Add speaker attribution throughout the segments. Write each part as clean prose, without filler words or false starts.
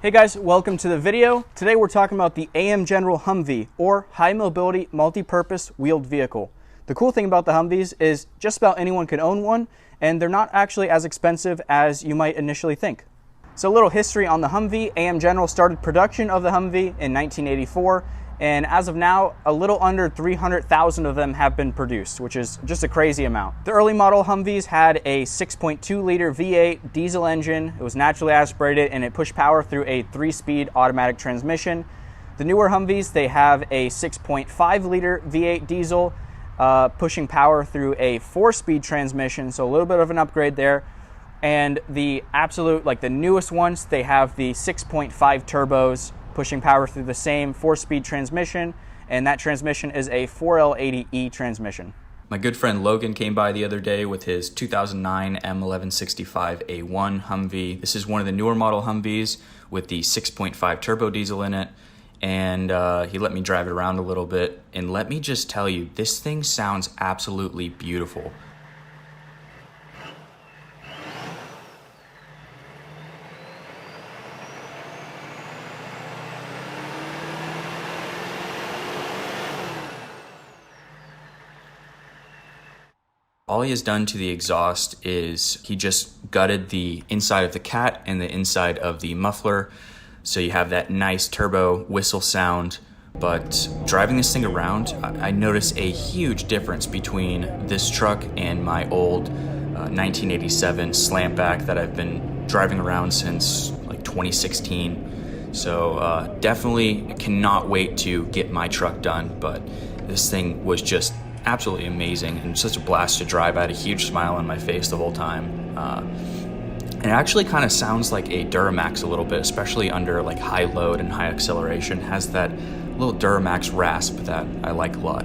Speaker 1: Hey guys, welcome to the video. Today we're talking about the AM General Humvee, or High Mobility Multi-Purpose Wheeled Vehicle. The cool thing about the Humvees is just about anyone can own one, and they're not actually as expensive as you might initially think. So a little history on the Humvee. AM General started production of the Humvee in 1984, and as of now, a little under 300,000 of them have been produced, which is just a crazy amount. The early model Humvees had a 6.2 liter V8 diesel engine. It was naturally aspirated and it pushed power through a 3-speed automatic transmission. The newer Humvees, they have a 6.5 liter V8 diesel pushing power through a 4-speed transmission, so a little bit of an upgrade there. And the absolute, the newest ones, they have the 6.5 turbos pushing power through the same 4-speed transmission, and that transmission is a 4L80E transmission.
Speaker 2: My good friend Logan came by the other day with his 2009 M1165a1 Humvee. This is one of the newer model Humvees with the 6.5 turbo diesel in it, and he let me drive it around a little bit, and let me just tell you, this thing sounds absolutely beautiful. All he has done to the exhaust is he just gutted the inside of the cat and the inside of the muffler, so you have that nice turbo whistle sound. But driving this thing around, I notice a huge difference between this truck and my old 1987 Slampback that I've been driving around since 2016. So definitely cannot wait to get my truck done, but this thing was just absolutely amazing and such a blast to drive. I had a huge smile on my face the whole time. And it actually kind of sounds like a Duramax a little bit, especially under high load and high acceleration. It has that little Duramax rasp that I like a lot.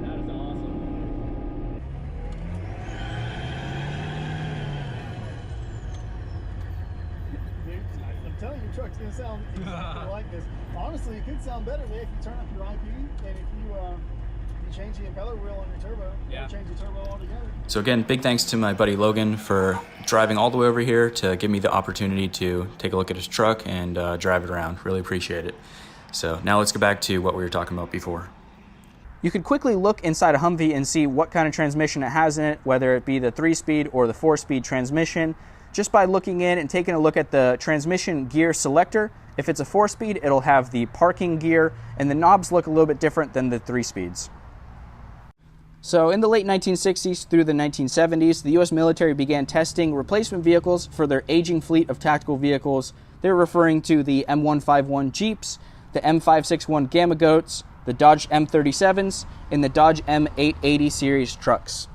Speaker 3: That is awesome. Dude, I'm telling you, your truck's gonna sound like this. Honestly, it could sound better, man, if you turn up your IP and if you change the impeller wheel on your turbo. Yeah. Change the turbo altogether.
Speaker 2: So again, big thanks to my buddy Logan for driving all the way over here to give me the opportunity to take a look at his truck and drive it around. Really appreciate it. So now let's get back to what we were talking about before.
Speaker 1: You could quickly look inside a Humvee and see what kind of transmission it has in it, whether it be the 3-speed or the 4-speed transmission, just by looking in and taking a look at the transmission gear selector. If it's a 4-speed, it'll have the parking gear, and the knobs look a little bit different than the 3-speeds. So in the late 1960s through the 1970s, the U.S. military began testing replacement vehicles for their aging fleet of tactical vehicles. They're referring to the M151 Jeeps, the M561 Gamma Goats, the Dodge M37s, and the Dodge M880 series trucks.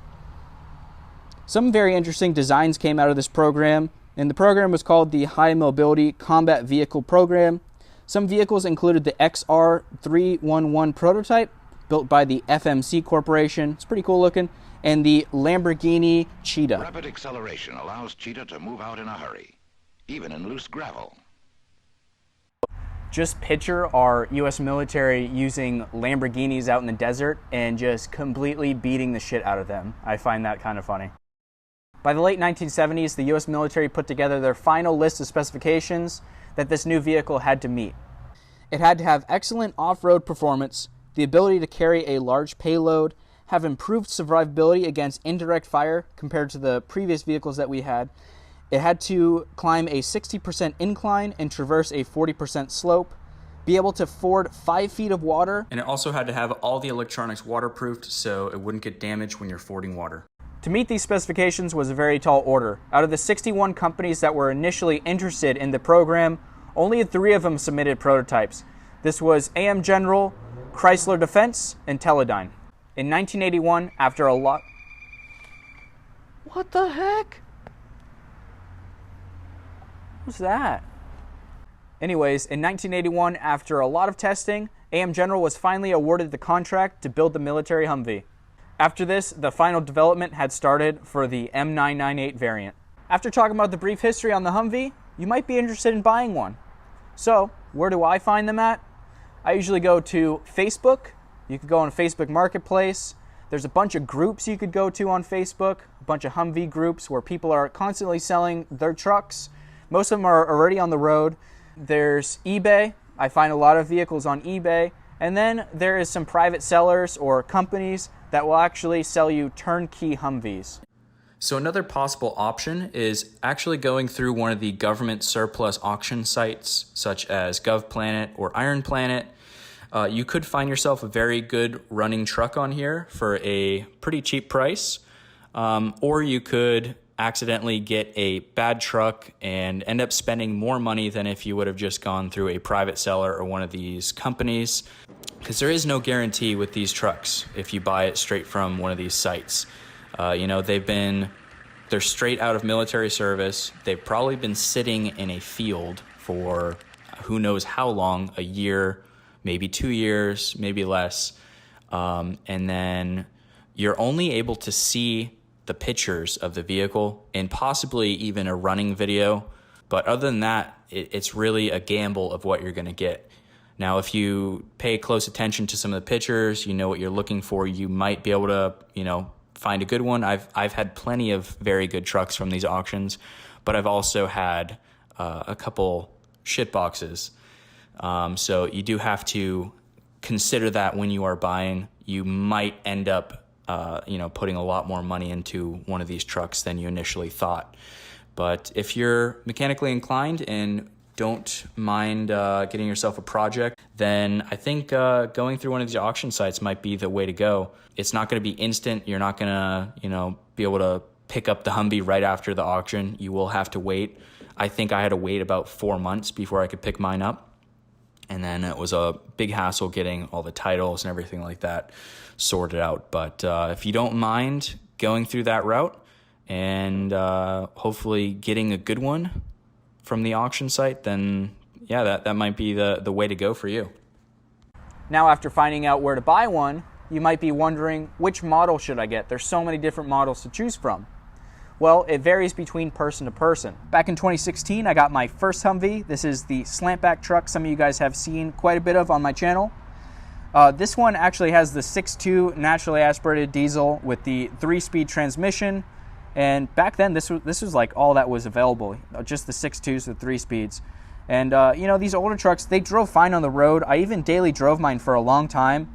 Speaker 1: Some very interesting designs came out of this program, and the program was called the High Mobility Combat Vehicle Program. Some vehicles included the XR311 prototype, built by the FMC Corporation. It's pretty cool looking. And the Lamborghini Cheetah.
Speaker 4: Rapid acceleration allows Cheetah to move out in a hurry, even in loose gravel.
Speaker 1: Just picture our U.S. military using Lamborghinis out in the desert and just completely beating the shit out of them. I find that kind of funny. By the late 1970s, the U.S. military put together their final list of specifications that this new vehicle had to meet. It had to have excellent off-road performance, the ability to carry a large payload, have improved survivability against indirect fire compared to the previous vehicles that we had. It had to climb a 60% incline and traverse a 40% slope, be able to ford 5 feet of water.
Speaker 2: And it also had to have all the electronics waterproofed so it wouldn't get damaged when you're fording water.
Speaker 1: To meet these specifications was a very tall order. Out of the 61 companies that were initially interested in the program, only 3 of them submitted prototypes. This was AM General, Chrysler Defense, and Teledyne. In 1981, after a lot... What the heck? What's that? Anyways, in 1981, after a lot of testing, AM General was finally awarded the contract to build the military Humvee. After this, the final development had started for the M998 variant. After talking about the brief history on the Humvee, you might be interested in buying one. So, where do I find them at? I usually go to Facebook. You could go on Facebook Marketplace. There's a bunch of groups you could go to on Facebook, a bunch of Humvee groups where people are constantly selling their trucks. Most of them are already on the road. There's eBay. I find a lot of vehicles on eBay. And then there is some private sellers or companies that will actually sell you turnkey Humvees.
Speaker 2: So another possible option is actually going through one of the government surplus auction sites, such as GovPlanet or Iron Planet. You could find yourself a very good running truck on here for a pretty cheap price, or you could accidentally get a bad truck and end up spending more money than if you would have just gone through a private seller or one of these companies, because there is no guarantee with these trucks if you buy it straight from one of these sites. They're straight out of military service. They've probably been sitting in a field for who knows how long, a year, maybe 2 years, maybe less. And then you're only able to see the pictures of the vehicle and possibly even a running video. But other than that, it's really a gamble of what you're going to get. Now, if you pay close attention to some of the pictures, you know what you're looking for, you might be able to, find a good one. I've had plenty of very good trucks from these auctions, but I've also had a couple shit boxes. So you do have to consider that when you are buying. You might end up, putting a lot more money into one of these trucks than you initially thought. But if you're mechanically inclined and don't mind getting yourself a project, then I think going through one of these auction sites might be the way to go. It's not going to be instant. You're not going to, be able to pick up the Humvee right after the auction. You will have to wait. I think I had to wait about 4 months before I could pick mine up. And then it was a big hassle getting all the titles and everything like that sorted out. But if you don't mind going through that route and hopefully getting a good one from the auction site, then yeah, that might be the way to go for you.
Speaker 1: Now, after finding out where to buy one, you might be wondering, which model should I get? There's so many different models to choose from. Well, it varies between person to person. Back in 2016, I got my first Humvee. This is the slantback truck some of you guys have seen quite a bit of on my channel. This one actually has the 6.2 naturally aspirated diesel with the 3-speed transmission. And back then, this was like all that was available, just the 6.2s, the 3 speeds. And these older trucks, they drove fine on the road. I even daily drove mine for a long time.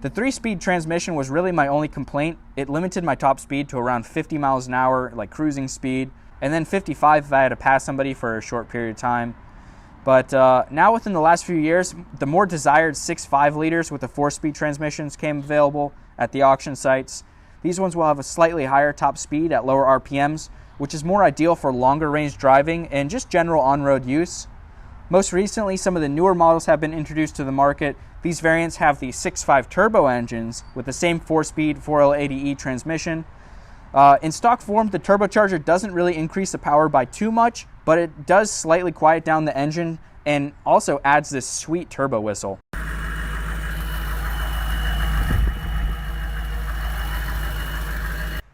Speaker 1: The 3-speed transmission was really my only complaint. It limited my top speed to around 50 miles an hour, like cruising speed, and then 55 if I had to pass somebody for a short period of time. But now within the last few years, the more desired 6.5 liters with the 4-speed transmissions came available at the auction sites. These ones will have a slightly higher top speed at lower RPMs, which is more ideal for longer range driving and just general on-road use. Most recently, some of the newer models have been introduced to the market. These variants have the 6.5 turbo engines with the same 4-speed 4L80E transmission. In stock form, the turbocharger doesn't really increase the power by too much, but it does slightly quiet down the engine and also adds this sweet turbo whistle.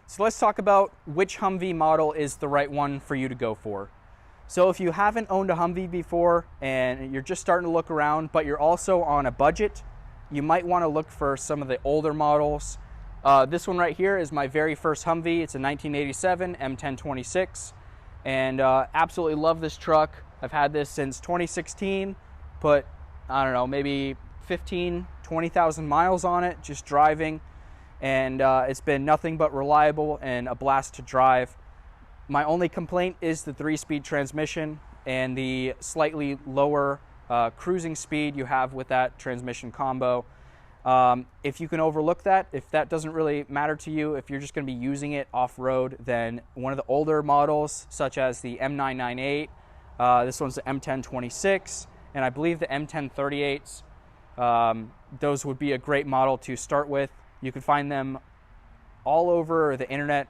Speaker 1: So let's talk about which Humvee model is the right one for you to go for. So if you haven't owned a Humvee before and you're just starting to look around, but you're also on a budget, you might want to look for some of the older models. This one right here is my very first Humvee. It's a 1987 M1026, and absolutely love this truck. I've had this since 2016, put, I don't know, maybe 20,000 miles on it, just driving, and it's been nothing but reliable and a blast to drive. My only complaint is the 3-speed transmission and the slightly lower cruising speed you have with that transmission combo. If you can overlook that, if that doesn't really matter to you, if you're just going to be using it off-road, then one of the older models, such as the M998, this one's the M1026, and I believe the M1038s, those would be a great model to start with. You can find them all over the internet.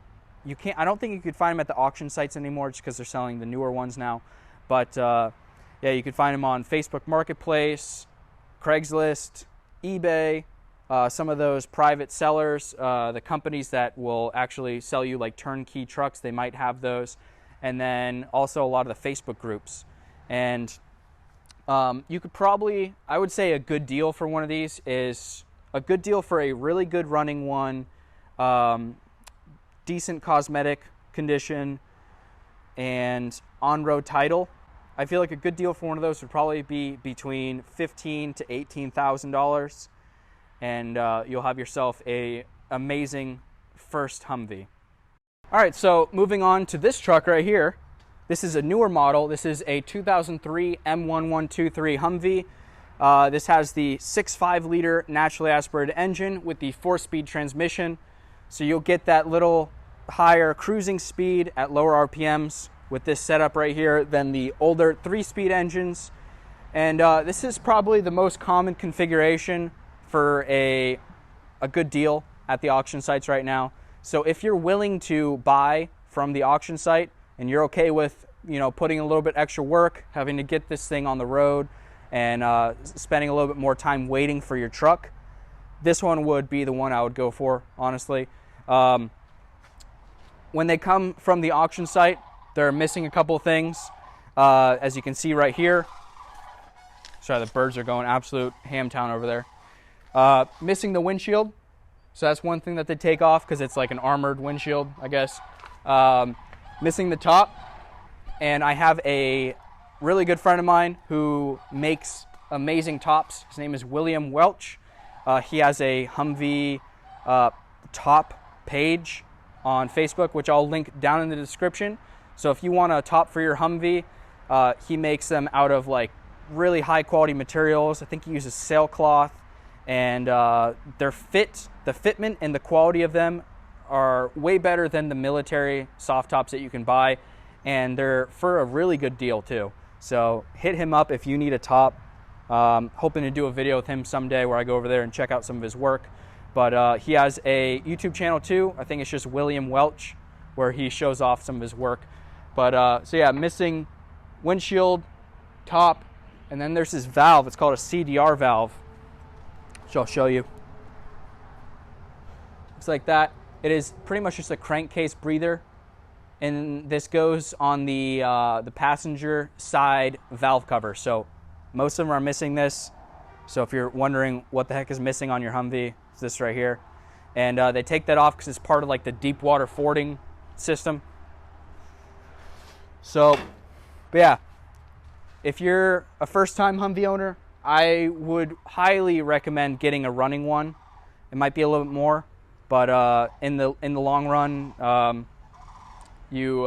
Speaker 1: I don't think you could find them at the auction sites anymore just because they're selling the newer ones now. But yeah, you can find them on Facebook Marketplace, Craigslist, eBay, some of those private sellers, the companies that will actually sell you like turnkey trucks, they might have those. And then also a lot of the Facebook groups. And you could probably, I would say a good deal for one of these is a good deal for a really good running one, decent cosmetic condition, and on-road title I feel like a good deal for one of those would probably be between $15,000 to $18,000, and you'll have yourself a amazing first Humvee. All right, so moving on to this truck right here. This is a newer model. This is a 2003 M1123 Humvee. This has the 6.5 liter naturally aspirated engine with the 4-speed transmission. So you'll get that little higher cruising speed at lower RPMs with this setup right here than the older 3-speed engines. And this is probably the most common configuration for a good deal at the auction sites right now. So if you're willing to buy from the auction site and you're okay with, you know, putting a little bit extra work, having to get this thing on the road and spending a little bit more time waiting for your truck, this one would be the one I would go for, honestly. When they come from the auction site, they're missing a couple of things. As you can see right here. Sorry, the birds are going absolute ham town over there. Missing the windshield. So that's one thing that they take off because it's like an armored windshield, I guess. Missing the top. And I have a really good friend of mine who makes amazing tops. His name is William Welch. He has a Humvee top page on Facebook, which I'll link down in the description. So if you want a top for your Humvee, he makes them out of like really high quality materials. I think he uses sailcloth, and the fitment and the quality of them are way better than the military soft tops that you can buy, and they're for a really good deal too. So hit him up if you need a top. Hoping to do a video with him someday where I go over there and check out some of his work. But he has a YouTube channel too. I think it's just William Welch, where he shows off some of his work. But so yeah, missing windshield, top, and then there's this valve. It's called a CDR valve, which I'll show you. Looks like that. It is pretty much just a crankcase breather, and this goes on the passenger side valve cover. So most of them are missing this. So if you're wondering what the heck is missing on your Humvee, it's this right here. And they take that off because it's part of like the deep water fording system. So, but yeah, if you're a first-time Humvee owner, I would highly recommend getting a running one. It might be a little bit more, but in the long run, you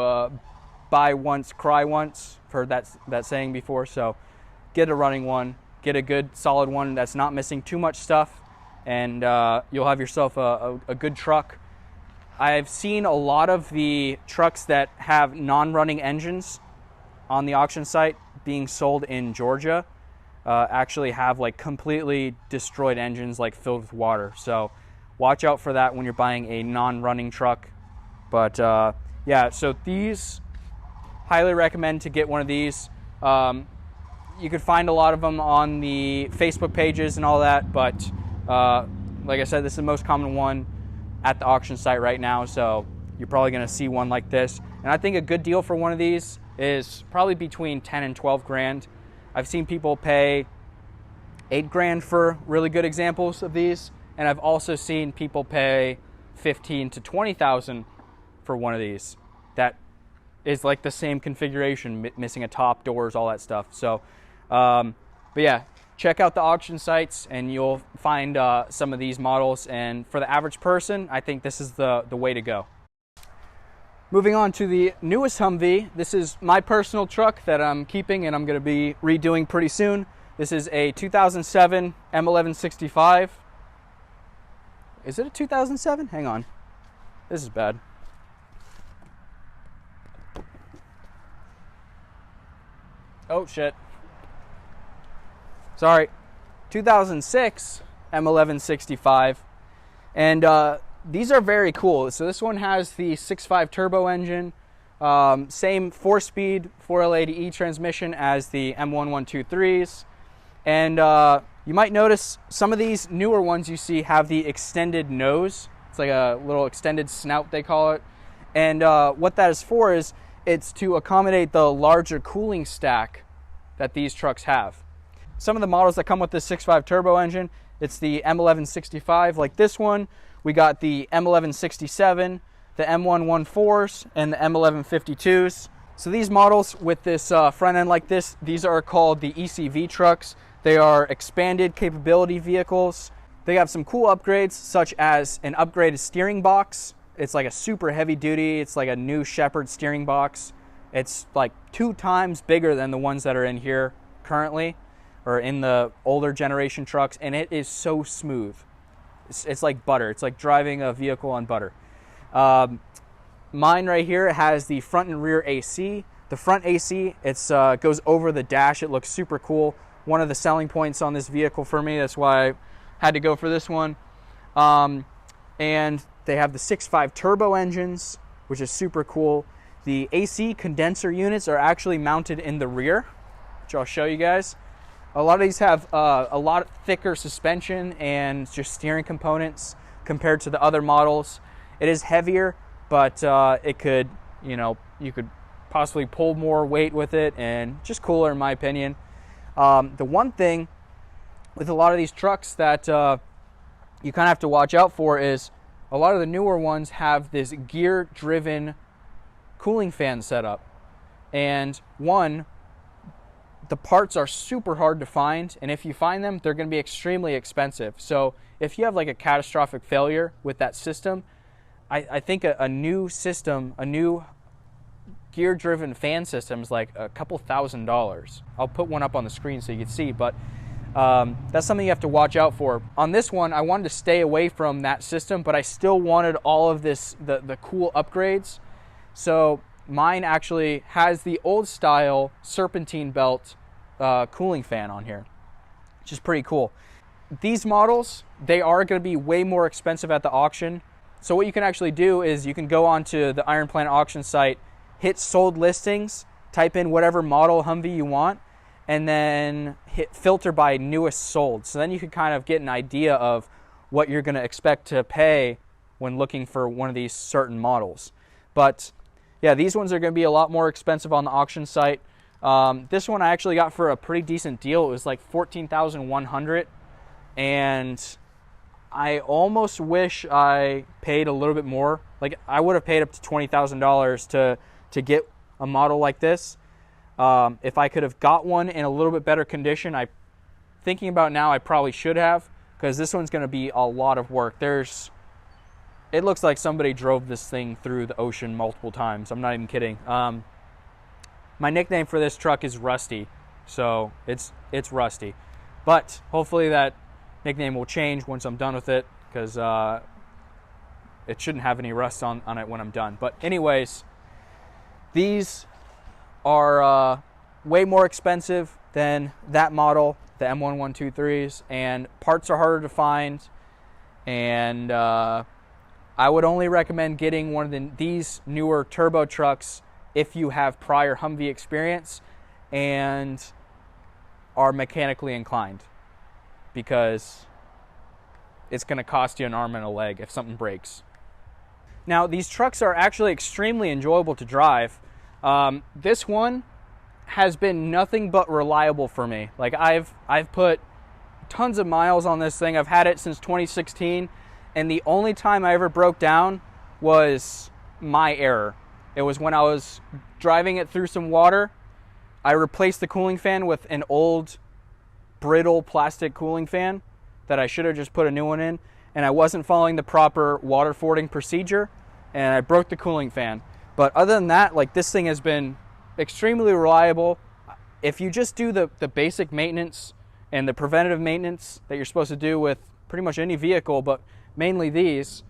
Speaker 1: buy once, cry once. I've heard that saying before. So get a running one, get a good solid one that's not missing too much stuff, and you'll have yourself a good truck. I've seen a lot of the trucks that have non-running engines on the auction site being sold in Georgia actually have like completely destroyed engines, like filled with water. So watch out for that when you're buying a non-running truck. But yeah, so these, highly recommend to get one of these. You could find a lot of them on the Facebook pages and all that, but like I said, this is the most common one at the auction site right now, so you're probably going to see one like this. And I think a good deal for one of these is probably between 10 and 12 grand. I've seen people pay 8 grand for really good examples of these, and I've also seen people pay 15 to 20,000 for one of these. That is like the same configuration, missing a top, doors, all that stuff. So, but yeah, check out the auction sites and you'll find some of these models. And for the average person, I think this is the way to go. Moving on to the newest Humvee. This is my personal truck that I'm keeping and I'm going to be redoing pretty soon. This is a 2007 M1165. Is it a 2007? Hang on. This is bad. Oh, shit. Sorry. 2006 M1165. And these are very cool. So this one has the 6.5 turbo engine. Same 4-speed 4L80E transmission as the M1123s. And you might notice some of these newer ones you see have the extended nose. It's like a little extended snout, they call it. And what that is for is it's to accommodate the larger cooling stack that these trucks have. Some of the models that come with this 6.5 turbo engine, it's the M1165 like this one. We got the M1167, the M114s, and the M1152s. So these models with this front end like this, these are called the ECV trucks. They are expanded capability vehicles. They have some cool upgrades, such as an upgraded steering box. It's like a super heavy duty, it's like a new Shepherd steering box. It's like 2 times bigger than the ones that are in here currently, or in the older generation trucks, and it is so smooth. It's like butter. It's like driving a vehicle on butter. Mine right here has the front and rear AC. The front AC, it's goes over the dash. It looks super cool. One of the selling points on this vehicle for me. That's why I had to go for this one. And they have the 6.5 turbo engines, which is super cool. The AC condenser units are actually mounted in the rear, which I'll show you guys. A lot of these have a lot thicker suspension and just steering components compared to the other models. It is heavier, but it could, you could possibly pull more weight with it, and just cooler in my opinion. The one thing with a lot of these trucks that you kind of have to watch out for is a lot of the newer ones have this gear-driven cooling fan setup. And one, the parts are super hard to find, and if you find them, they're going to be extremely expensive. So if you have like a catastrophic failure with that system, I think a new system, a new gear-driven fan system is like a couple $1,000s. I'll put one up on the screen so you can see, but that's something you have to watch out for. On this one, I wanted to stay away from that system, but I still wanted all of this, the cool upgrades. So mine actually has the old style serpentine belt cooling fan on here, which is pretty cool. These models, they are going to be way more expensive at the auction. So what you can actually do is you can go onto the Iron Planet auction site, hit sold listings, type in whatever model Humvee you want, and then hit filter by newest sold. So then you can kind of get an idea of what you're going to expect to pay when looking for one of these certain models. But yeah, these ones are going to be a lot more expensive on the auction site. This one I actually got for a pretty decent deal. It was like $14,100, and I almost wish I paid a little bit more. Like I would have paid up to $20,000 to get a model like this. If I could have got one in a little bit better condition, thinking about now, I probably should have, because this one's going to be a lot of work. It looks like somebody drove this thing through the ocean multiple times. I'm not even kidding. My nickname for this truck is Rusty, so it's Rusty. But hopefully that nickname will change once I'm done with it, because it shouldn't have any rust on it when I'm done. But anyways, these are way more expensive than that model, the M1123s, and parts are harder to find. And I would only recommend getting one of these newer turbo trucks if you have prior Humvee experience and are mechanically inclined, because it's going to cost you an arm and a leg if something breaks. Now, these trucks are actually extremely enjoyable to drive. This one has been nothing but reliable for me. Like I've put tons of miles on this thing. I've had it since 2016, and the only time I ever broke down was my error. It was when I was driving it through some water. I replaced the cooling fan with an old brittle plastic cooling fan that I should have just put a new one in, and I wasn't following the proper water fording procedure, and I broke the cooling fan. But other than that, like, this thing has been extremely reliable. If you just do the basic maintenance and the preventative maintenance that you're supposed to do with pretty much any vehicle, but mainly these,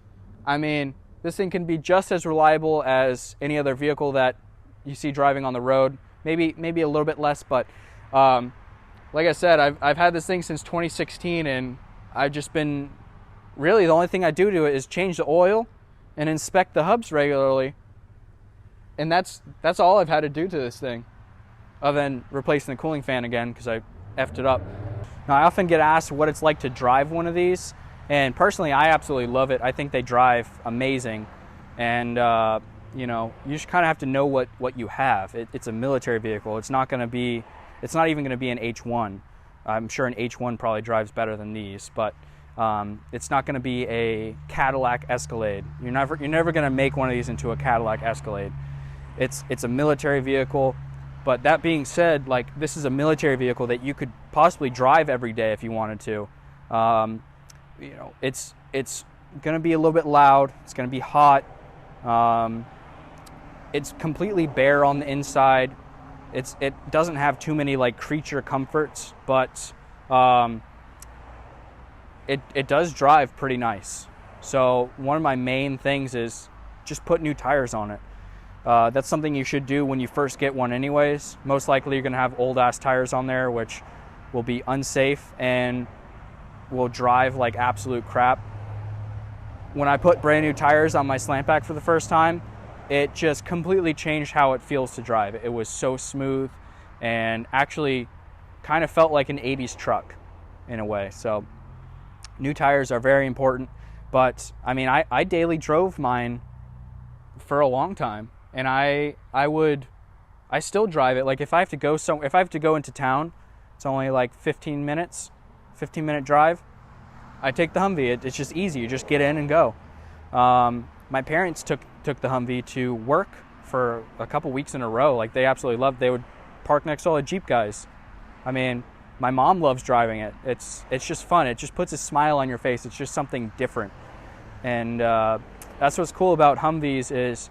Speaker 1: I mean, this thing can be just as reliable as any other vehicle that you see driving on the road. Maybe a little bit less, but like I said, I've had this thing since 2016, and I've just been, really the only thing I do to it is change the oil and inspect the hubs regularly. And that's all I've had to do to this thing, other than replacing the cooling fan again because I effed it up. Now, I often get asked what it's like to drive one of these, and personally, I absolutely love it. I think they drive amazing, and you just kind of have to know what you have. It's a military vehicle. It's not even going to be an H1. I'm sure an H1 probably drives better than these, but it's not going to be a Cadillac Escalade. You're never going to make one of these into a Cadillac Escalade. It's a military vehicle. But that being said, like, this is a military vehicle that you could possibly drive every day if you wanted to. You know, it's going to be a little bit loud. It's going to be hot. It's completely bare on the inside. It doesn't have too many like creature comforts, but it does drive pretty nice. So one of my main things is just put new tires on it. That's something you should do when you first get one anyways. Most likely you're going to have old ass tires on there, which will be unsafe and will drive like absolute crap. When I put brand new tires on my slantback for the first time, it just completely changed how it feels to drive. It was so smooth and actually kind of felt like an 80s truck in a way. So new tires are very important. But I mean, I daily drove mine for a long time, and I still drive it. Like if I have to go into town, it's only like 15-minute drive. I take the Humvee. It's just easy. You just get in and go. My parents took the Humvee to work for a couple weeks in a row. Like they absolutely loved. They would park next to all the Jeep guys. I mean, my mom loves driving it. It's just fun. It just puts a smile on your face. It's just something different. And that's what's cool about Humvees is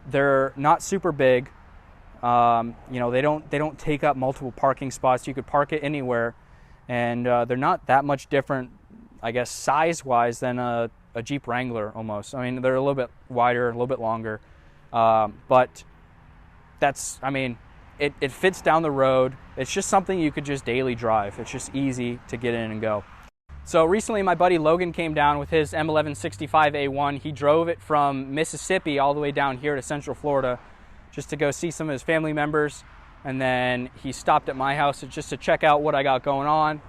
Speaker 1: they're not super big. You know, they don't take up multiple parking spots. You could park it anywhere, and they're not that much different, I guess, size-wise than a Jeep Wrangler almost. I mean, they're a little bit wider, a little bit longer, but that's, I mean, it fits down the road. It's just something you could just daily drive. It's just easy to get in and go. So recently my buddy Logan came down with his M1165a1. He drove it from Mississippi all the way down here to Central Florida just to go see some of his family members. And then he stopped at my house just to check out what I got going on.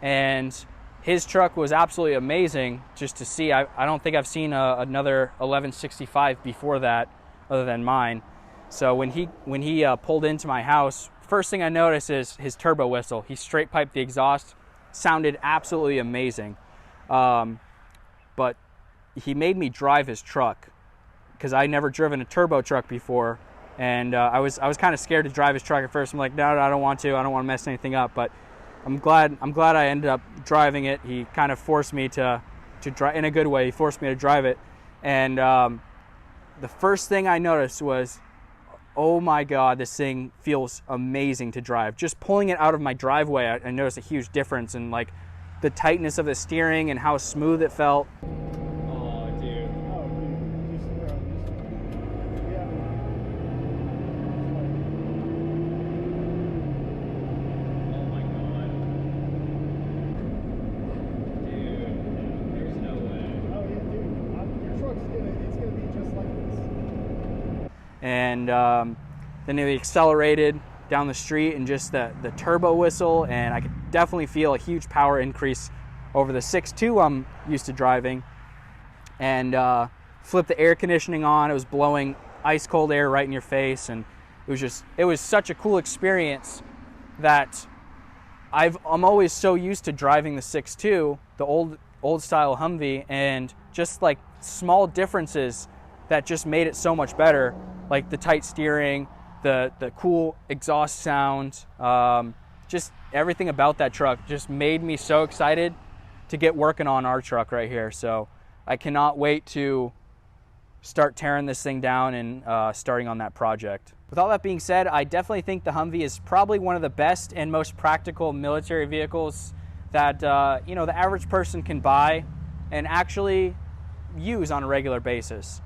Speaker 1: And his truck was absolutely amazing just to see. I don't think I've seen another 1165 before that other than mine. So when he pulled into my house, first thing I noticed is his turbo whistle. He straight piped the exhaust. Sounded absolutely amazing. But he made me drive his truck because I never driven a turbo truck before. And I was kind of scared to drive his truck at first. I'm like, no, I don't want to. I don't want to mess anything up. But I'm glad I ended up driving it. He kind of forced me to drive in a good way. He forced me to drive it. And the first thing I noticed was, oh my God, this thing feels amazing to drive. Just pulling it out of my driveway, I noticed a huge difference in like the tightness of the steering and how smooth it felt.
Speaker 3: Oh, dude. Yeah.
Speaker 2: Oh my God. Dude, there's no way.
Speaker 3: Oh yeah, dude. Your truck's gonna be just like this.
Speaker 1: And then it accelerated down the street and just the turbo whistle, and I could definitely feel a huge power increase over the 6.2 I'm used to driving. And flipped the air conditioning on. It was blowing ice cold air right in your face, and it was such a cool experience that I'm always so used to driving the 6.2, the old style Humvee, and just like small differences that just made it so much better, like the tight steering, the cool exhaust sound, just everything about that truck just made me so excited to get working on our truck right here. So I cannot wait to start tearing this thing down and starting on that project. With all that being said, I definitely think the Humvee is probably one of the best and most practical military vehicles that you know, the average person can buy and actually use on a regular basis.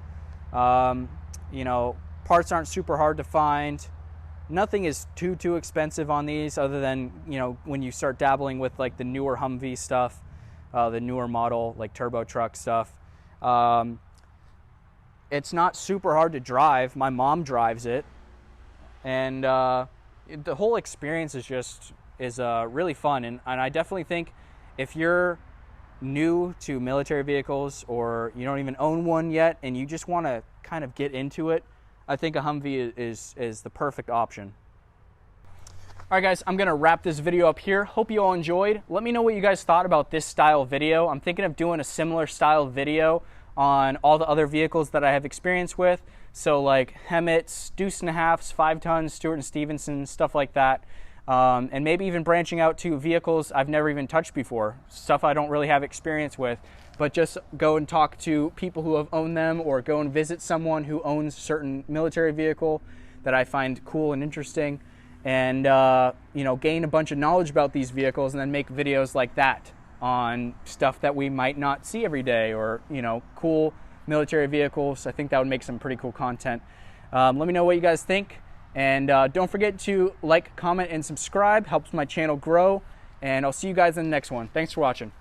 Speaker 1: You know, parts aren't super hard to find. Nothing is too expensive on these, other than, you know, when you start dabbling with like the newer Humvee stuff, the newer model like turbo truck stuff. It's not super hard to drive. My mom drives it, and the whole experience is really fun. And I definitely think if you're new to military vehicles, or you don't even own one yet and you just want to kind of get into it, I think a Humvee is the perfect option. All right guys, I'm gonna wrap this video up here. Hope you all enjoyed. Let me know what you guys thought about this style video. I'm thinking of doing a similar style video on all the other vehicles that I have experience with. So like Hemmett's, Deuce and a Half's, 5 tons, Stewart and Stevenson, stuff like that. And maybe even branching out to vehicles I've never even touched before, stuff I don't really have experience with, but just go and talk to people who have owned them, or go and visit someone who owns a certain military vehicle that I find cool and interesting, and you know, gain a bunch of knowledge about these vehicles, and then make videos like that on stuff that we might not see every day, or, you know, cool military vehicles. I think that would make some pretty cool content. Let me know what you guys think, and don't forget to like, comment, and subscribe. Helps my channel grow, and I'll see you guys in the next one. Thanks for watching.